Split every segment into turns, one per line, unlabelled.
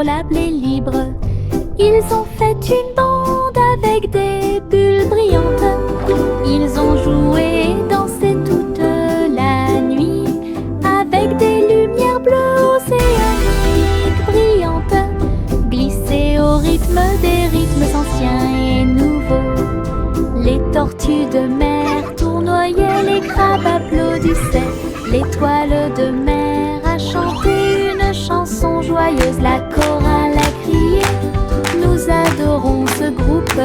incontrôlable et libre. Ils ont fait une bande avec des bulles brillantes. Ils ont joué, dansé toute la nuit avec des lumières bleues océaniques brillantes, glissé au rythme des rythmes anciens et nouveaux. Les tortues de mer tournoyaient, les crabes applaudissaient. L'étoile de mer a chanté une chanson joyeuse, la chorale a crié. Nous adorons ce groupe,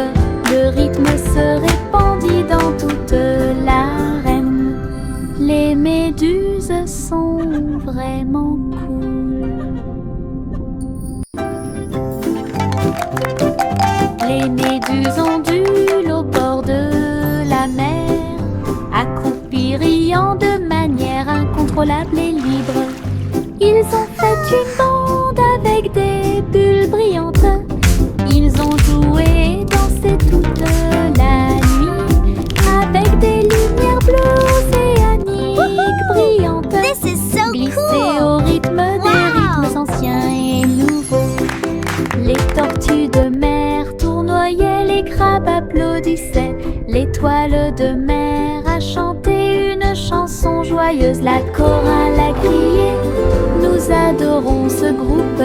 le rythme se répandit dans toute l'arène. Les méduses sont vraiment cool. Les méduses ondulent au bord de la mer, accroupies, riant de manière incontrôlable et libre. Ils ont fait une bande avec des bulles brillantes. Ils ont joué, dansé toute la nuit avec des lumières bleues océaniques brillantes, glissées au rythme des rythmes anciens et nouveaux. Les tortues de mer tournoyaient, les crabes applaudissaient. L'étoile de mer a chanté une chanson joyeuse, la chorale a crié. Nous adorons ce groupe,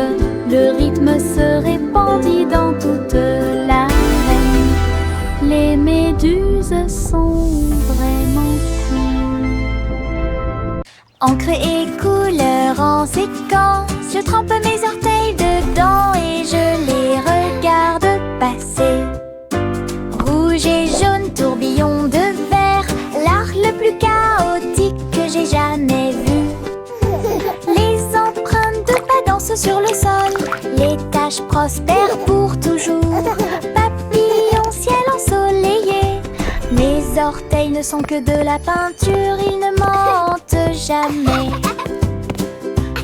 le rythme se répandit dans toute l'arène. Les méduses sont vraiment cool. Encre et couleur en séquence, je trempe mes orteils dedans et je les regarde passer. Rouge et jaune, tourbillon de verre, l'art le plus chaotique que j'ai jamais vu. Les empreintes de pas dansent sur le sol, les taches prospèrent pour toujours. Papillon, ciel ensoleillé, mes orteils ne sont que de la peinture, ils ne mentent jamais.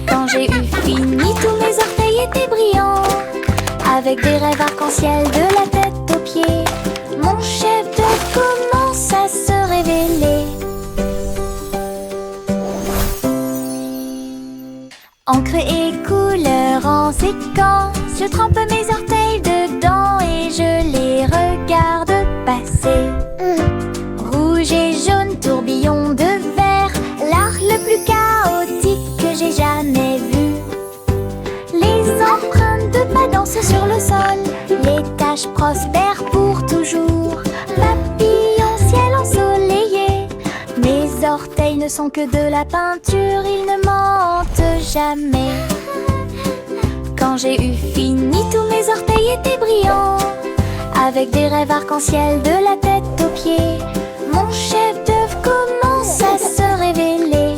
Quand j'ai eu fini, tous mes orteils étaient brillants, avec des rêves arc-en-ciel de la tête aux pieds. Mon chef-d'œuvre commence à se révéler. Encre et couleur en séquence, je trempe mes orteils dedans et je les regarde passer. Rouge et jaune, tourbillon de verre, l'art le plus chaotique que j'ai jamais vu. Les empreintes de pas dansent sur le sol, les taches prospèrent pour toujours. Papillon, ciel ensoleillé, mes orteils ne sont que de la peinture, ils ne mentent jamais. Quand j'ai eu fini, tous mes orteils étaient brillants, avec des rêves arc-en-ciel de la tête aux pieds. Mon chef-d'œuvre commence à se révéler.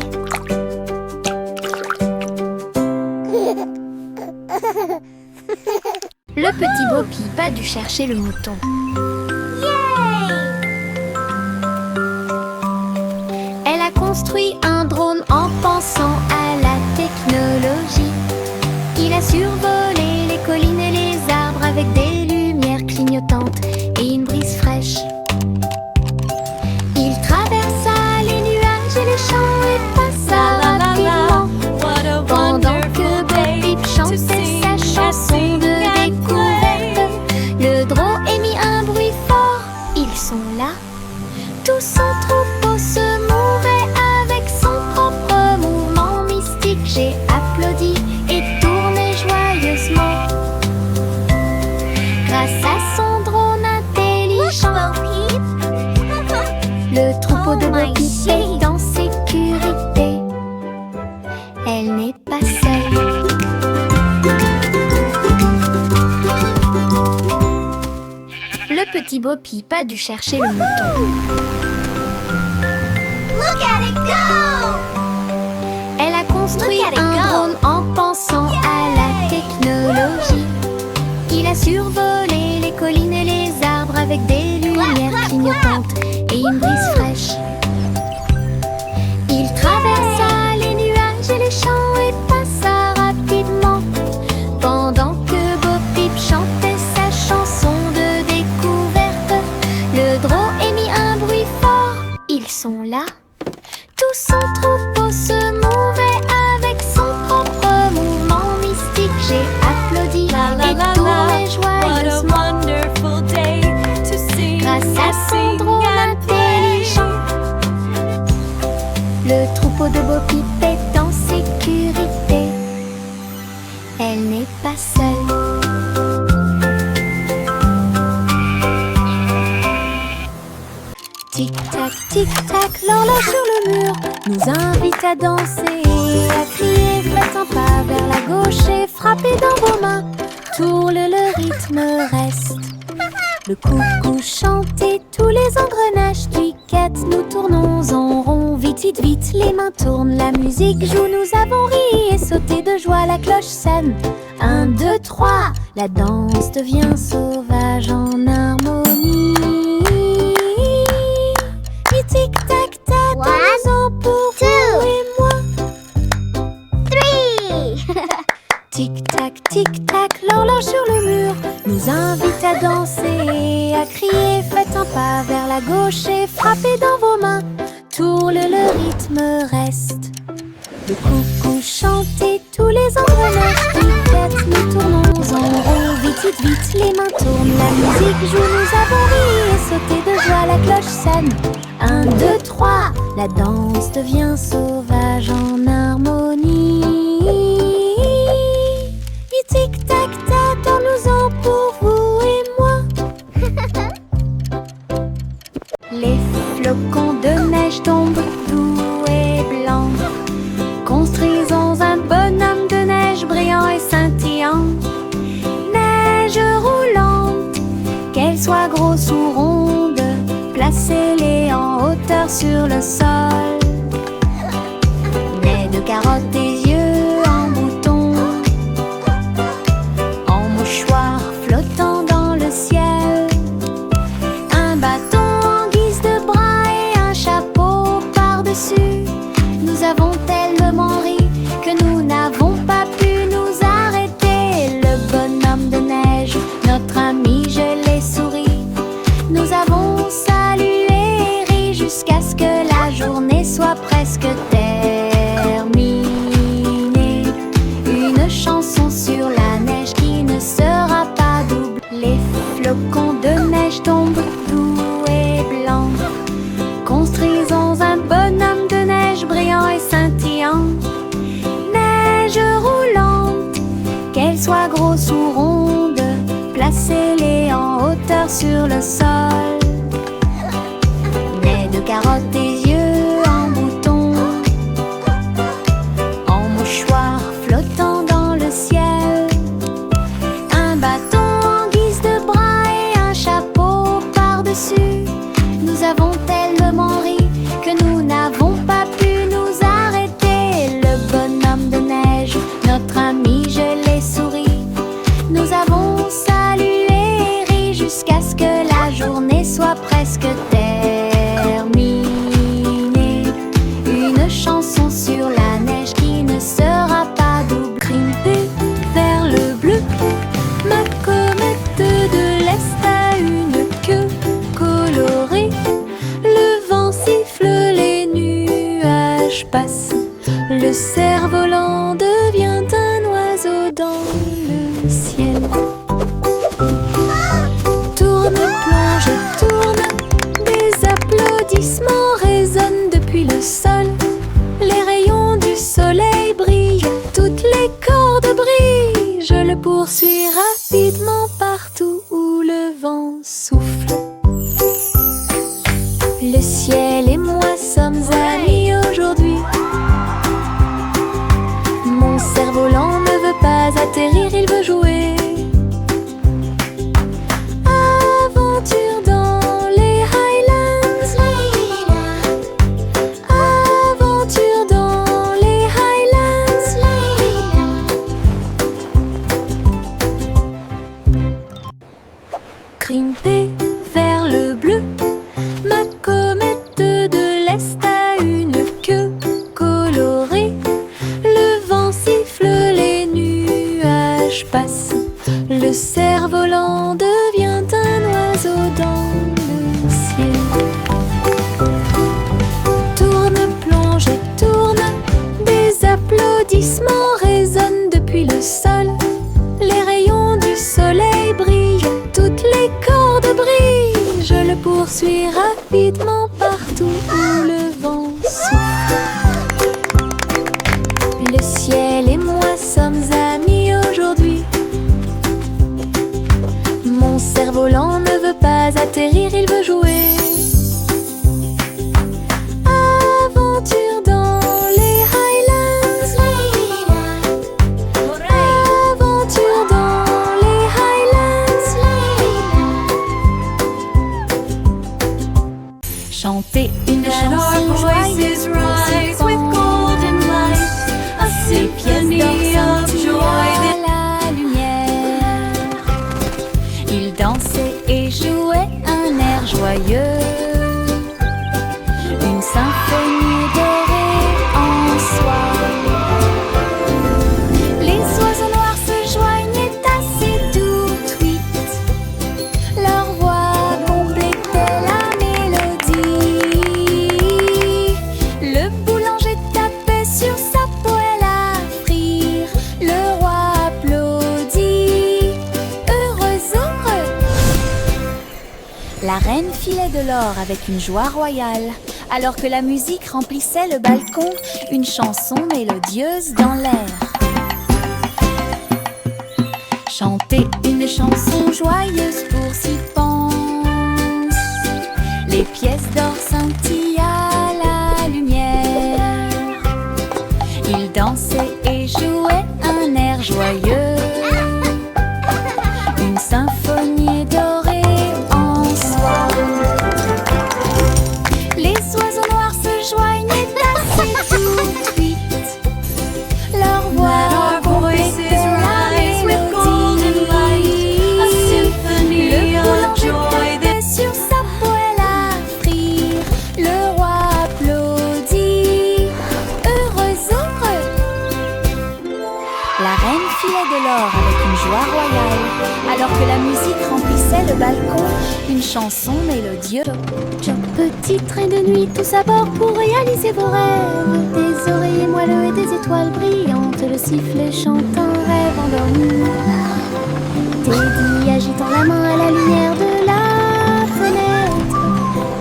Le petit Bo Peep a dû chercher le mouton.
Elle a construit un drone en pensant à la technologie. Il a survolé les collines et les arbres avec des lumières clignotantes et une brise fraîche. Il traversa les nuages et les champs et passa rapidement, pendant que Bo Peep chantait sa chanson de découverte. Le drone émit un bruit fort, ils sont là. Tout son troupeau se mouvait avec son propre mouvement mystique. J'ai applaudi et tourné joyeusement. Grâce à son drone intelligent, le troupeau de Bo Peep est en sécurité. Elle n'est pas seule.
Le petit Bo Peep a dû chercher le mouton.
Elle a construit un drone en pensant à la technologie. Il a survolé les collines et les arbres avec des lumières clignotantes et une brise fraîche. Il traversa les nuages et les champs et passa rapidement, pendant que Bo Peep chantait sa chanson de découverte. Le drone émit un bruit fort, ils sont là. Tout son troupeau se mouvait avec son propre mouvement mystique. J'ai applaudi Tic-tac, l'horloge sur le mur nous invite à danser et à crier. Faites un pas vers la gauche et frappez dans vos mains. Tourne, le rythme reste. Le coucou chante et tous les engrenages cliquettent. Nous tournons en rond, vite, vite, vite. Les mains tournent, la musique joue. Nous avons ri et sauté de joie. La cloche sonne. 1, 2, 3. La danse devient sauvage en harmonie. Tic-tac-tac, dansons pour vous et moi.
3.
Tic-tac, l'horloge sur le mur nous invite à danser et à crier. Faites un pas vers la gauche et frappez dans vos mains. Tourne, le rythme reste. Le coucou chante et tous les engrenages cliquettent. Nous tournons en rond, vite, vite, vite. Les mains tournent, la musique joue. Nous avons ri et sauté de joie. La cloche sonne. 1, 2, 3. La danse devient sauvage en harmonie. Tic-tac-tac, dansons pour vous et moi. Les flocons de neige tombent doux et blancs. Construisons un bonhomme de neige brillant et scintillant. Neige roulante, qu'elle soit grosse ou ronde, placez-les en hauteur sur le sol. Nez de carottes et yeux en bouton, en mouchoir flottant dans le ciel. Un bâton en guise de bras et un chapeau par-dessus. Nous avons tellement ri que nous n'avons pas pu nous arrêter. Le bonhomme de neige, notre ami, je l'ai souri. Nous avons salué et ri jusqu'à ce que la journée soit presque terminée. Une chanson sur la neige qui ne sera pas double. Les flocons de neige tombent doux et blancs. Construisons un bonhomme de neige brillant et scintillant. Neige roulante, qu'elle soit grosse ou ronde, placez-les en hauteur sur le sol. Nez de carottes et yeux en bouton, en mouchoir flottant dans le ciel. Un bâton en guise de bras et un chapeau par-dessus. Nous avons tellement ri que nous n'avons pas pu nous arrêter. Le bonhomme de neige, notre ami, je l'ai souri. Nous avons salué et ri jusqu'à ce que la journée soit presque terminée. Une chanson sur la neige qui ne sera pas double. Grimper vers le bleu, ma comète de l'Est a une queue colorée. Le vent siffle, les nuages passent. Le cerf-volant devient un oiseau dans le ciel. Tourne, plonge, tourne. Des applaudissements résonnent depuis le sol. Les rayons du soleil brillent, toutes les cordes brillent. Je le poursuis rapidement partout où le vent souffle. Le ciel et moi sommes amis aujourd'hui. Mon cerf-volant ne veut pas atterrir, il veut jouer. Aventure dans les Highlands. Aventure dans les Highlands. Grimper vers le bleu, ma comète de l'Est a une queue colorée. Le vent siffle, les nuages passent. Le cerf-volant devient un oiseau dans le ciel. Tourne, plonge, tourne. Des applaudissements résonnent depuis le sol. Les rayons du soleil brillent, toutes les cordes brillent. Je le poursuis rapidement partout où le vent souffle. Le ciel et moi sommes amis aujourd'hui. Mon cerf-volant ne veut pas atterrir, il veut jouer. Chanter une chanson joyeuse rise with golden light, a symphony of joy à la lumière. Ils dansaient et jouaient un air joyeux, une symphonie dorée en soi. Les oiseaux noirs se joignaient à ces doux tweets, leur voix complétait la mélodie. Le boulanger tapait sur sa poêle à frire, le roi applaudit, heureux, heureux. La reine filait de l'or avec une joie royale, alors que la musique remplissait le balcon, une chanson mélodieuse dans l'air. Chanter une chanson joyeuse pour s'y pense, les pièces d'or scintillent à la lumière. Ils dansaient et jouaient un air joyeux, une symphonie dorée en soi. Les oiseaux noirs se joignaient à ces doux tweets, leur voix complétait la mélodie. Le boulanger tapait sur sa poêle à frire, le roi applaudit, heureux, heureux. La reine filait de l'or avec une joie royale, alors que la musique remplissait le balcon, une chanson mélodieuse. Choc, petit train de nuit, tous à bord pour réaliser vos rêves. Des oreillers moelleux et des étoiles brillantes, le sifflet chante un rêve endormi. Teddy agitant la main à la lumière de la fenêtre,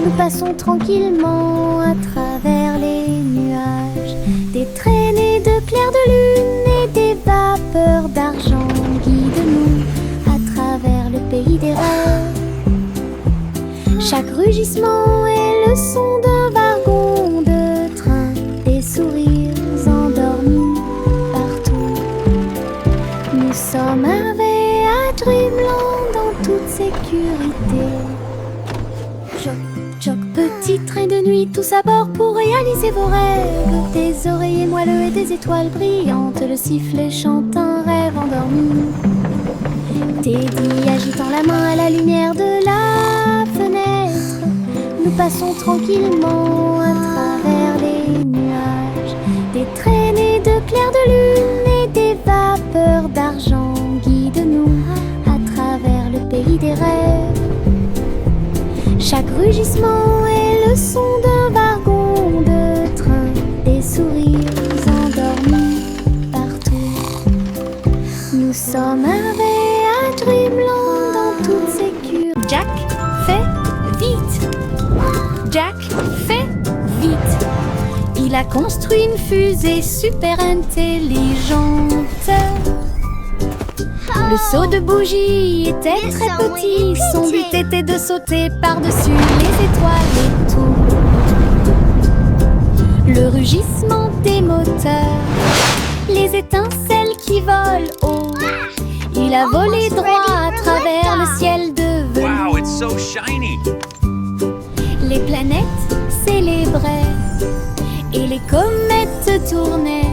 nous passons tranquillement à travers les nuages. Des traînées de clairs de lune et des vapeurs d'argent guident-nous à travers le pays des rêves. Chaque rugissement est le son d'un wagon de train, des sourires endormis partout. Nous sommes arrivés à Dreamland en toute sécurité. Choc, choc, petit train de nuit, tous à bord pour réaliser vos rêves. Des oreillers moelleux et des étoiles brillantes, le sifflet chante un rêve endormi. Teddy agitant la main à la lumière de la fenêtre, nous passons tranquillement à travers les nuages. Des traînées de clairs de lune et des vapeurs d'argent guident-nous à travers le pays des rêves. Chaque rugissement est le son d'un wagon de train, des sourires endormis partout. Nous sommes arrivés à Dreamland en toute sécurité. Jack fait vite. Jack fait vite. Il a construit une fusée super intelligente. Le seau de bougie était très petit, son but était de sauter par-dessus les étoiles et tout. Le rugissement des moteurs, les étincelles qui volent haut. Il a volé droit à travers le ciel de velours.
Wow, it's so shiny.
Les planètes célébraient et les comètes tournaient.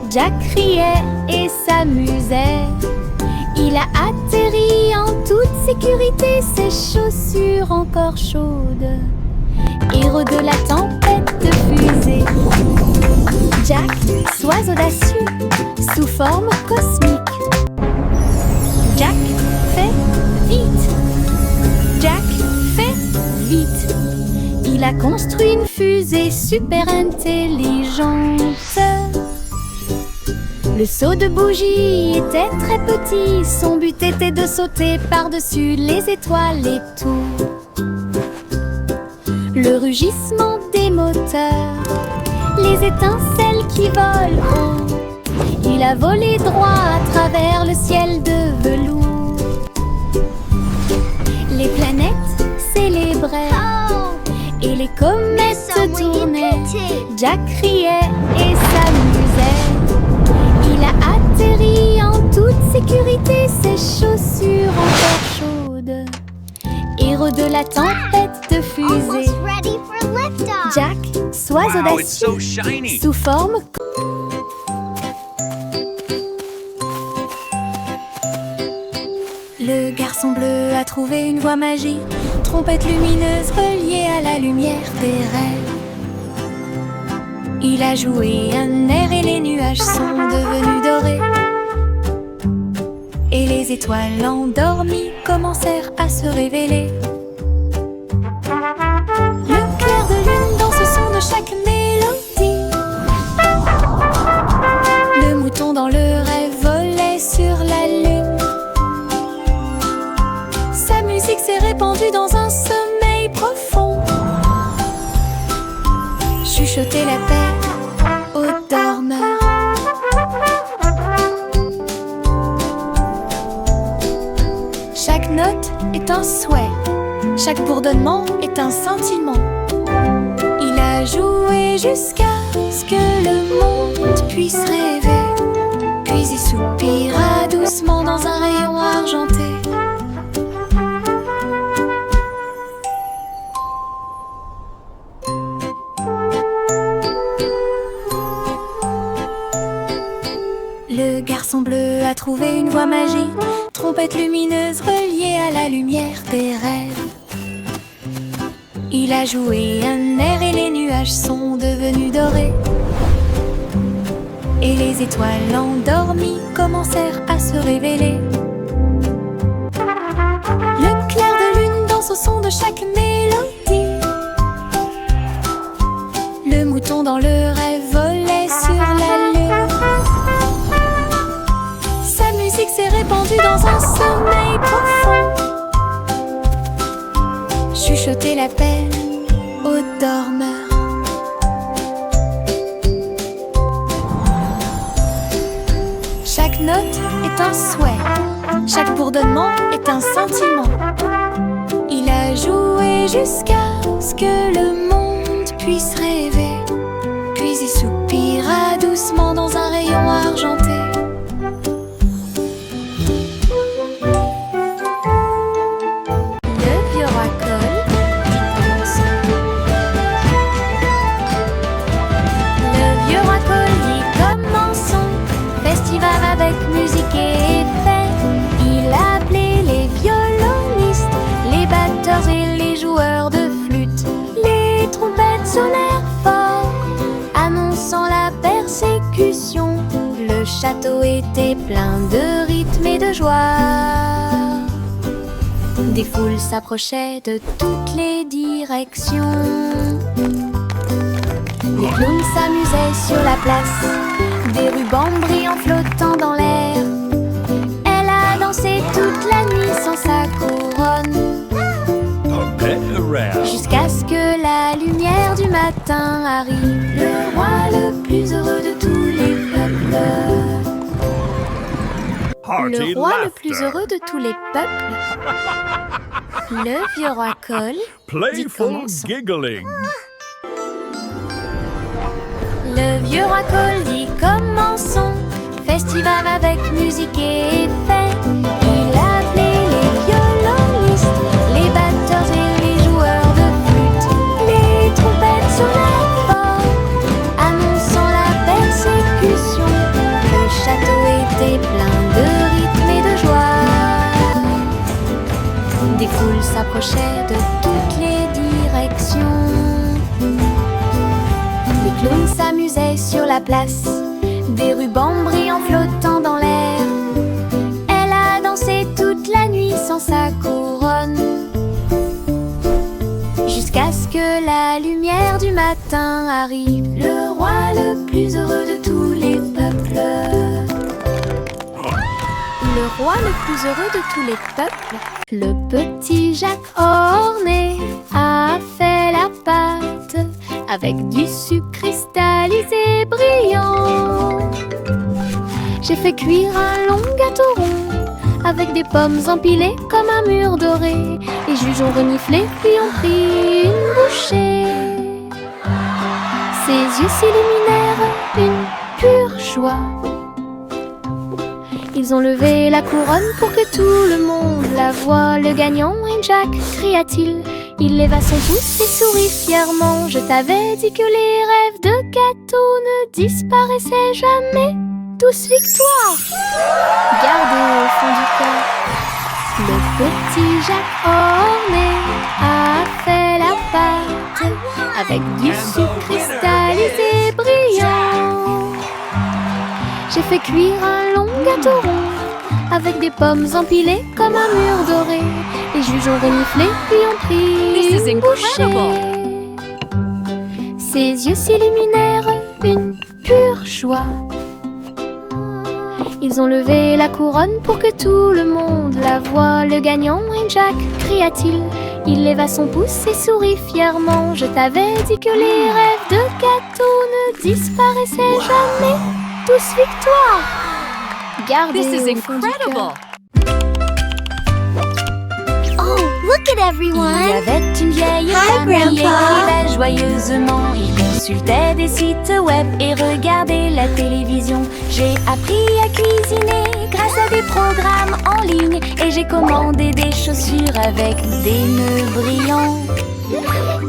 Jack riait et s'amusait. Il a atterri en toute sécurité, ses chaussures encore chaudes. Héros de la tempête de fusée. Jack, sois audacieux, sous forme cosmique. Jack fait vite. Jack fait vite. Il a construit une fusée super intelligente. Le seau de bougie était très petit, son but était de sauter par-dessus les étoiles et tout. Le rugissement des moteurs, les étincelles qui volent haut. Il a volé droit à travers le ciel de velours. Les planètes célébraient et les comètes tournaient. Jack riait et s'amusait. Il a atterri en toute sécurité, ses chaussures encore chaudes. Héros de la tempête de fusée.
Jack, sois
Wow, it's
audacieux.
so shiny.
Sous forme. Le garçon bleu a trouvé une voie magique, trompette lumineuse reliée à la lumière des rêves. Il a joué un air et les nuages sont devenus dorés. Et les étoiles endormies commencèrent à se révéler. Le clair de lune dans ce son de chaque mélodie. Le mouton dans le rêve volait sur la lune. Sa musique s'est répandue dans un sommeil profond. Chuchoter la paix aux dormeurs. Chaque note est un souhait, chaque bourdonnement est un sentiment. Il a joué jusqu'à ce que le monde puisse rêver. Puis il soupira doucement dans un rayon argenté. Le garçon bleu a trouvé une voie magique, trompette lumineuse reliée à la lumière des rêves. Il a joué un air et les nuages sont devenus dorés. Et les étoiles endormies commencèrent à se révéler. Le clair de lune danse au son de chaque mélodie. Le mouton dans le rêve volait sur la lune. Sa musique s'est répandue dans un sommeil profond. Chuchoter la peine aux dormeurs. Chaque note est un souhait, chaque bourdonnement est un sentiment. Il a joué jusqu'à ce que le monde puisse rêver. Puis il soupira doucement dans un rayon argenté. Le vieux roi Cole dit commençons. Le vieux roi Cole dit commençons. Festival avec musique et effet. Il a appelé les violonistes, les batteurs et les joueurs de flûte. Les trompettes sonnèrent fort, annonçant la persécution. Le château était plein de rythme et de joie. Des foules s'approchaient de toutes les directions. Les clowns s'amusaient sur la place, des rubans brillants flottant dans l'air. Elle a dansé toute la nuit sans sa couronne, jusqu'à ce que la lumière du matin arrive. Le roi le plus heureux de tous les peuples. Le roi le plus heureux de tous les peuples. Le vieux roi Cole dit commençons.
Giggling.
Le vieux roi Cole dit commençons. Festival avec musique et effet. Il a appelé les violonistes, les batteurs et les joueurs de flûte. Les trompettes sonnèrent fort, annonçant la persécution. Le château était plein de rythme et de joie. Des foules s'approchaient de toutes les directions. Les clowns s'amusaient sur la place, des rubans brillants flottant dans l'air. Elle a dansé toute la nuit sans sa couronne, jusqu'à ce que la lumière du matin arrive. Le roi le plus heureux de tous les peuples. Le roi le plus heureux de tous les peuples. Le petit Jacques orné a fait la pâte avec du sucre cristallisé brillant. J'ai fait cuire un long gâteau rond avec des pommes empilées comme un mur doré. Les juges ont reniflé puis ont pris une bouchée. Ses yeux s'illuminèrent une pure joie. Ils ont levé la couronne pour que tout le monde la voie. Le gagnant est Jack, cria-t-il.
Il leva son pouce et sourit fièrement. Je t'avais dit que les rêves de gâteau ne disparaissaient jamais. Tous victoire! Gardez au fond du cœur. Le petit Jacques Orné a fait la pâte avec du sucre cristallisé brillant. J'ai fait cuire un long gâteau rond avec des pommes empilées comme un mur doré. Les juges ont reniflé puis ont pris une bouchée. Ses yeux s'illuminèrent une pure joie. Ils ont levé la couronne pour que tout le monde la voie. Le gagnant est Jack, cria-t-il. Il leva son pouce et sourit fièrement. Je t'avais dit que les rêves de gâteau ne disparaissaient jamais. Tous victoire! Gardez au fond du cœur.
Look at everyone!
Il y avait une vieille femme qui écrivait joyeusement. Il consultait des sites web et regardait la télévision. J'ai appris à cuisiner grâce à des programmes en ligne. Et j'ai commandé des chaussures avec des nœuds brillants.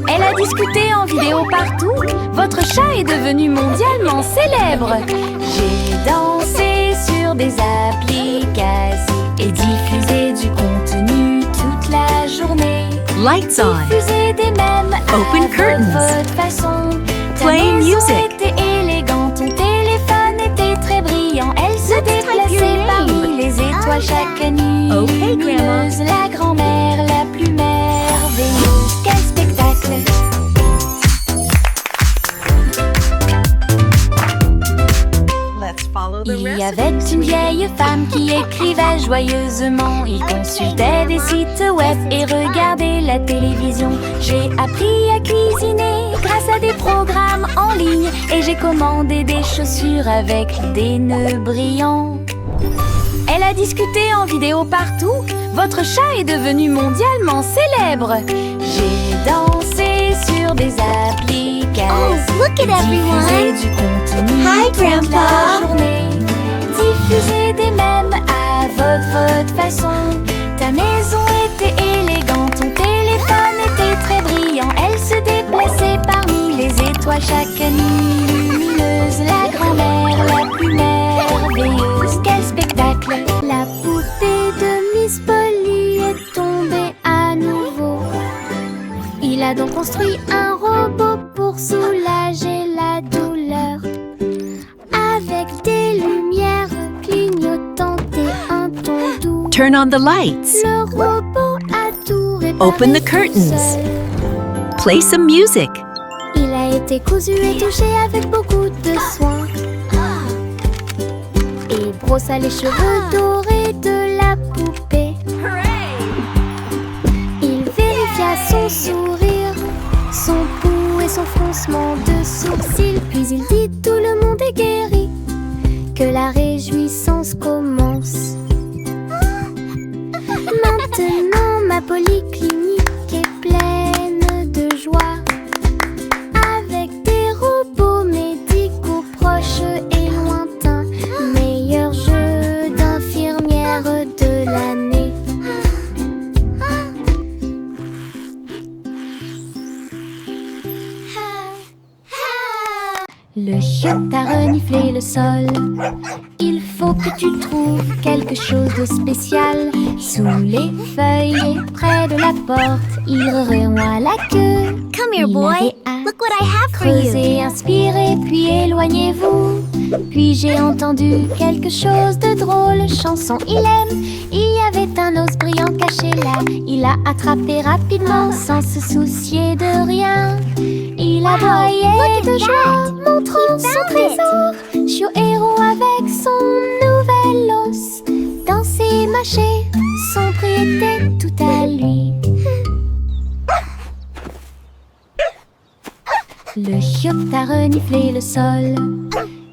Elle a discuté en vidéo partout. Votre chat est devenu mondialement célèbre. J'ai dansé sur des applications et diffusé du contenu toute la journée.
Lights on.
Diffuser des mèmes
Open
à
curtains.
votre façon. Ta
Play
maison
music.
était élégante, ton téléphone était très brillant. Elle se déplaçait parmi les étoiles chaque nuit.
Okay, Grandma.
La grand-mère la plus merveilleuse. Quel spectacle!
Let's follow the
Il y avait une vieille femme qui écrivait joyeusement. Il consultait des sites web et regardait la télévision. J'ai appris à cuisiner grâce à des programmes en ligne. Et j'ai commandé des chaussures avec des nœuds brillants. Elle a discuté en vidéo partout. Votre chat est devenu mondialement célèbre. J'ai dansé sur des applications.
Oh, look at everyone.
Diffusé du contenu
Hi,
toute
Grandpa.
la journée. Diffuser des mèmes à votre façon. Ta maison était élégante, ton téléphone était très brillant. Elle se déplaçait parmi les étoiles chaque nuit. Lumineuse, la grand-mère la plus merveilleuse. Quel spectacle! La poupée de Miss Polly est tombée à nouveau. Il a donc construit un robot pour soulager la douleur. Avec des lumières clignotantes et un ton doux.
Turn on the lights.
Le robot a tout réparé.
Open the
tout
curtains.
seul.
Play some music.
Il a été cousu et touché avec beaucoup de soin. Et brossa les cheveux dorés de la poupée. Il vérifia son sourire, son pouls et son froncement de sourcils. Puis il dit: tout le monde est guéri, que la réjouissance commence. Maintenant ma polyclinique est pleine de joie, avec des robots médicaux proches et lointains. Meilleur jeu d'infirmière de l'année. Le chiotte a reniflé le sol. Il faut que tu trouves quelque chose de spécial. Sous les feuilles et près de la porte, il remuait la queue.
Come here,
Il
boy.
avait hâte.
Look what I have for you.
Creusez, inspirez, puis éloignez-vous. Puis j'ai entendu quelque chose de drôle. Chanson, il aime. Il y avait un os brillant caché là. Il l'a attrapé rapidement sans se soucier de rien. Il aboyait de joie, montrant son trésor. Chiot héros avec son nouvel os. Danser, mâcher, son prix était tout à lui. Le chiotte a reniflé le sol.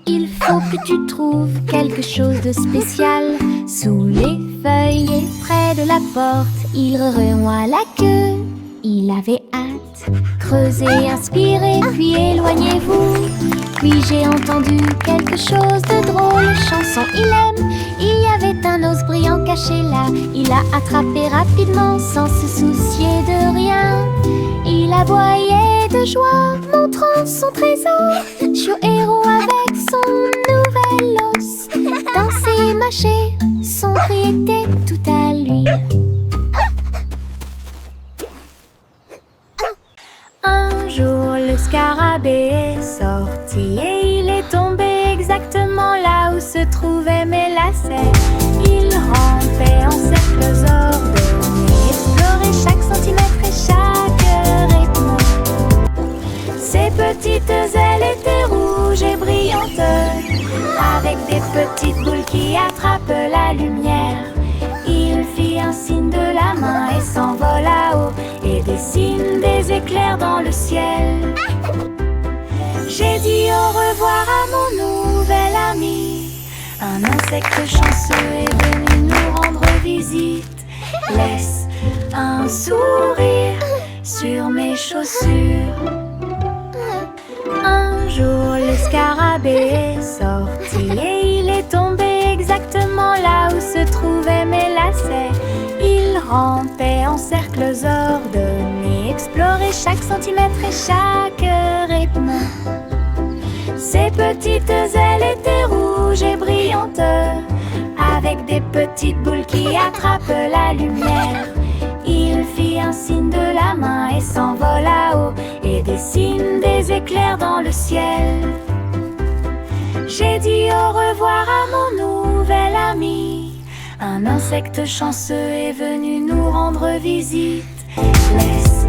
Il faut que tu trouves quelque chose de spécial. Sous les feuilles et près de la porte, il remuait la queue. Il avait hâte. Creusez, inspirez, puis éloignez-vous. Puis j'ai entendu quelque chose de drôle. Chanson il aime. Il y avait un os brillant caché là. Il l'a attrapé rapidement sans se soucier de rien. Il aboyait de joie, montrant son trésor. Chou héros avec son nouvel os. Danser, mâcher, son cri était tout à lui. Un jour, le scarabée est sorti et il est tombé exactement là où se trouvaient mes lacets. Il rampait en cercles ordonnés, explorait chaque centimètre et chaque rythme. Ses petites ailes étaient rouges et brillantes, avec des petites boules qui attrapent la lumière. Il fit un signe de la main et s'envola haut et dessine des éclairs dans le ciel. J'ai dit au revoir à mon nouvel ami. Un insecte chanceux est venu nous rendre visite. Laisse un sourire sur mes chaussures. Un jour le scarabée est sorti et il est tombé exactement là où se trouvaient mes lacets. Il rampait en cercles ordonnés, explorait chaque centimètre et chaque rythme. Ses petites ailes étaient rouges et brillantes, avec des petites boules qui attrapent la lumière. Il fit un signe de la main et s'envola haut et dessine des éclairs dans le ciel. J'ai dit au revoir à mon nouvel ami. Un insecte chanceux est venu nous rendre visite. Laisse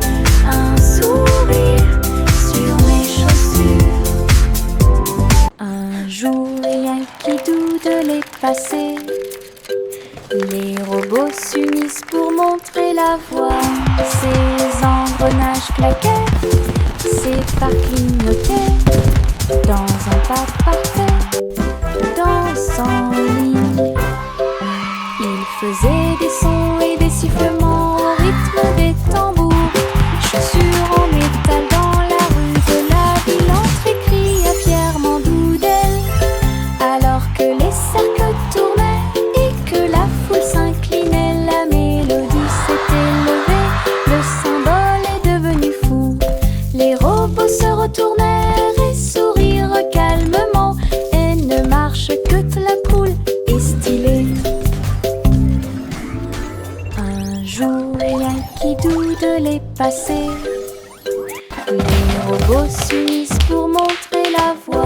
un sourire sur mes chaussures. Un jour, il y a qui doute les passés. Les robots s'unissent pour montrer la voie. Ces engrenages claquaient, ces phares clignotaient. Dans un pas parfait, dansant en ligne. Ils faisaient des sons et des sifflements au rythme des tambours. Chaussures en métal dans la rue de la ville, entrée cria fièrement d'Oudel. Alors que les cercles tournaient et que la foule s'inclinait, la mélodie s'était levée, le symbole est devenu fou. Les robots se retournèrent et sourirent calmement, et ne marche que la poule est stylée. Un jour, il y a qui doute les passés. Les robots s'unissent pour montrer la voie.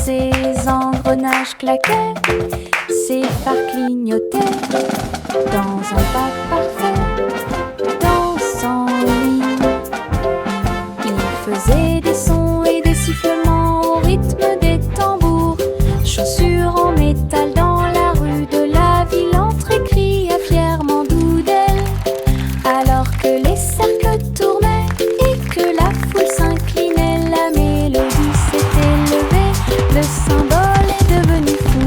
Ces engrenages claquaient, ces phares clignotaient. Dans un pas parfait, dansant en ligne. Ils faisaient des sons et des sifflements au rythme des tambours. Chaussures en métal dans la rue de la ville, entrée cria fièrement d'Oudel. Alors que les cercles tournaient et que la foule s'inclinait, la mélodie s'était levée, le symbole est devenu fou.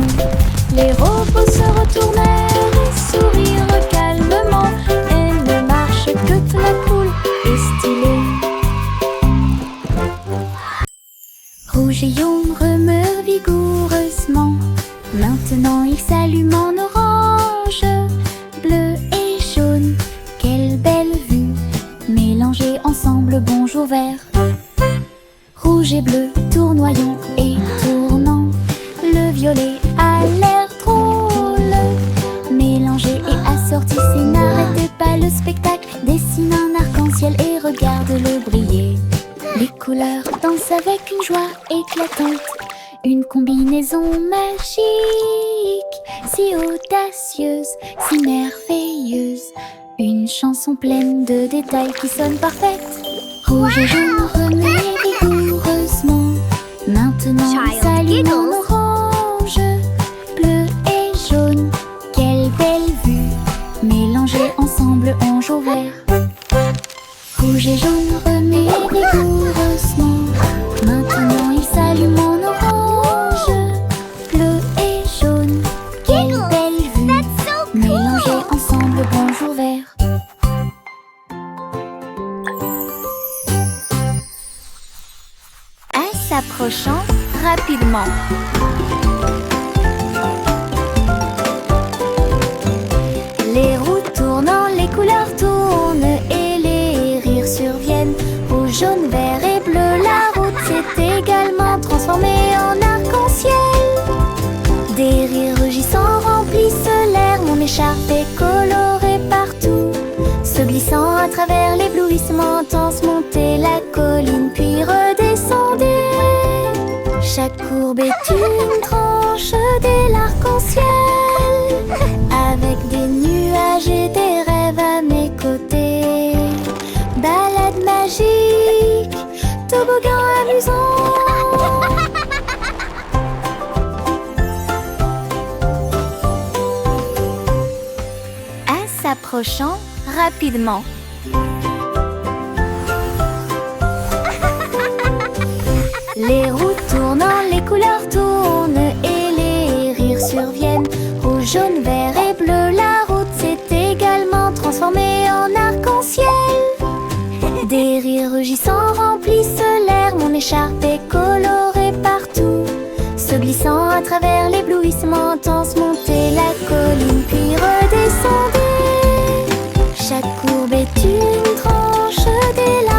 Les robots se retournèrent et sourirent calmement, et ne marche que la poule est stylée. Rouge et jaune remeurent vigoureusement. Maintenant il s'allume en orange. Bleu et jaune, quelle belle vue. Mélangés ensemble, bonjour vert. Rouge et bleu, tournoyant et tournant. Le violet a l'air drôle. Mélangé et assorti, c'est n'arrêtez pas le spectacle. Dessine un arc-en-ciel et regarde-le briller. Les couleurs dansent avec une joie éclatante. Une combinaison magique, si audacieuse, si merveilleuse. Une chanson pleine de détails qui sonne parfaite. Rouge et jaune remués vigoureusement. Maintenant il s'allume en orange. Bleu et jaune, quelle belle vue. Mélangés ensemble, on joue vert. Rouge et jaune remués vigoureusement. Maintenant il s'allume en orange. Bleu et jaune, quelle belle vue. Mélangés ensemble, bonjour vert. S'approchant,
rapidement. Les roues tournant, les couleurs tournent et les rires surviennent. Rouge, jaune, vert et bleu, la route s'est également transformée en arc-en-ciel. Des rires rugissants remplissent l'air, mon écharpe est colorée partout. Se glissant à travers l'éblouissement intense, montez la colline puis redescendez. Chaque courbe est une tranche de l'arc-en-ciel, avec des nuages et des rêves à mes côtés. Balade magique, toboggan amusant. À s'approchant rapidement. Les roues tournant, les couleurs tournent et les rires surviennent. Rouge, jaune, vert et bleu, la route s'est également transformée en arc-en-ciel. Des rires rugissants remplissent l'air, mon écharpe est colorée partout. Se glissant à travers l'éblouissement intense, montez la colline puis redescendez. Chaque courbe est une tranche des larmes.